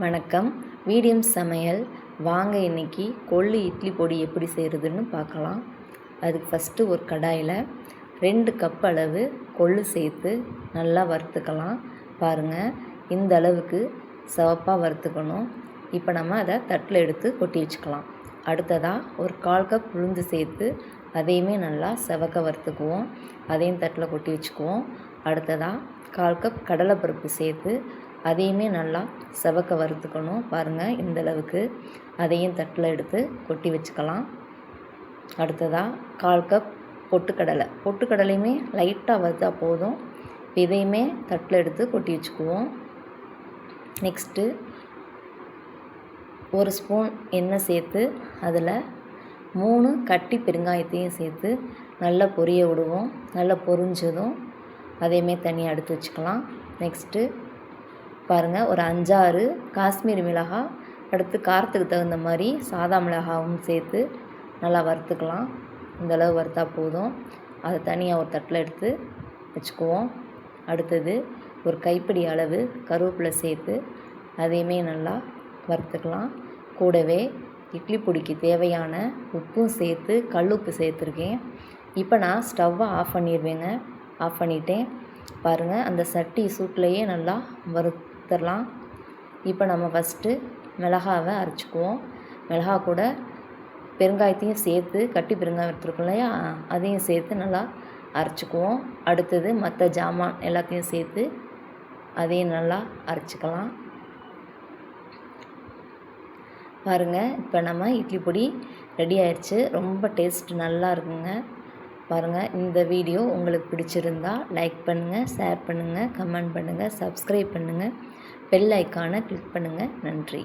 வணக்கம். மீடியம் சமையல். வாங்க இன்னைக்கு கொள்ளு இட்லி பொடி எப்படி செய்கிறதுன்னு பார்க்கலாம். அதுக்கு ஃபஸ்ட்டு ஒரு கடாயில் 2 கப் அளவு கொள்ளு சேர்த்து நல்லா வறுத்துக்கலாம். பாருங்கள், இந்த அளவுக்கு சிவப்பாக வறுத்துக்கணும். இப்போ நம்ம அதை தட்டில் எடுத்து கொட்டி வச்சுக்கலாம். அடுத்ததாக ஒரு 1/4 கப் உளுந்து சேர்த்து அதையுமே நல்லா செவக்க வறுத்துக்குவோம். அதையும் தட்டில் கொட்டி வச்சுக்குவோம். அடுத்ததாக 1/4 கப் கடலைப்பருப்பு சேர்த்து அதையுமே நல்லா செவக்க வறுத்துக்கணும். பாருங்கள், இந்தளவுக்கு. அதையும் தட்டில் எடுத்து கொட்டி வச்சுக்கலாம். அடுத்ததாக 1/4 கப் பொட்டுக்கடலையுமே லைட்டாக வறுத்தா போதும். இதையுமே தட்டில் எடுத்து கொட்டி வச்சுக்குவோம். நெக்ஸ்ட்டு 1 ஸ்பூன் எண்ணெய் சேர்த்து அதில் 3 கட்டி பெருங்காயத்தையும் சேர்த்து நல்லா பொரிய விடுவோம். நல்லா பொரிஞ்சதும் அதையுமே தனியாக எடுத்து வச்சுக்கலாம். நெக்ஸ்ட்டு பாருங்கள், ஒரு 5-6 காஷ்மீரி மிளகாய், அடுத்து காரத்துக்கு தகுந்த மாதிரி சாதா மிளகாவும் சேர்த்து நல்லா வறுத்துக்கலாம். இந்தளவு வறுத்தா போதும். அதை தனியாக ஒரு தட்டில் எடுத்து வச்சுக்குவோம். அடுத்தது ஒரு கைப்பிடி அளவு கருவேப்பிலை சேர்த்து அதையுமே நல்லா வறுத்துக்கலாம். கூடவே இட்லி பொடிக்கு தேவையான உப்பும் சேர்த்து கல்லுப்பு சேர்த்துருக்கேன். இப்போ நான் ஸ்டவ்வை ஆஃப் பண்ணிடுவேங்க. ஆஃப் பண்ணிட்டேன். பாருங்கள், அந்த சட்டி சூட்லேயே நல்லா வறுத்துடலாம். இப்போ நம்ம ஃபஸ்ட்டு மிளகாவை அரைச்சிக்குவோம். மிளகா கூட பெருங்காயத்தையும் சேர்த்து கட்டி பெருங்காயம் எடுத்துருக்கோம் இல்லையா, அதையும் சேர்த்து நல்லா அரைச்சிக்குவோம். அடுத்தது மற்ற ஜாமான் எல்லாத்தையும் சேர்த்து அதையும் நல்லா அரைச்சிக்கலாம். பாருங்கள், இப்போ நம்ம இட்லி பொடி ரெடி ஆயிடுச்சு. ரொம்ப டேஸ்ட் நல்லா இருக்குங்க. பாருங்கள், இந்த வீடியோ உங்களுக்கு பிடிச்சிருந்தா லைக் பண்ணுங்கள், ஷேர் பண்ணுங்கள், கமெண்ட் பண்ணுங்கள், சப்ஸ்கிரைப் பண்ணுங்கள், பெல் ஐக்கானை கிளிக் பண்ணுங்கள். நன்றி.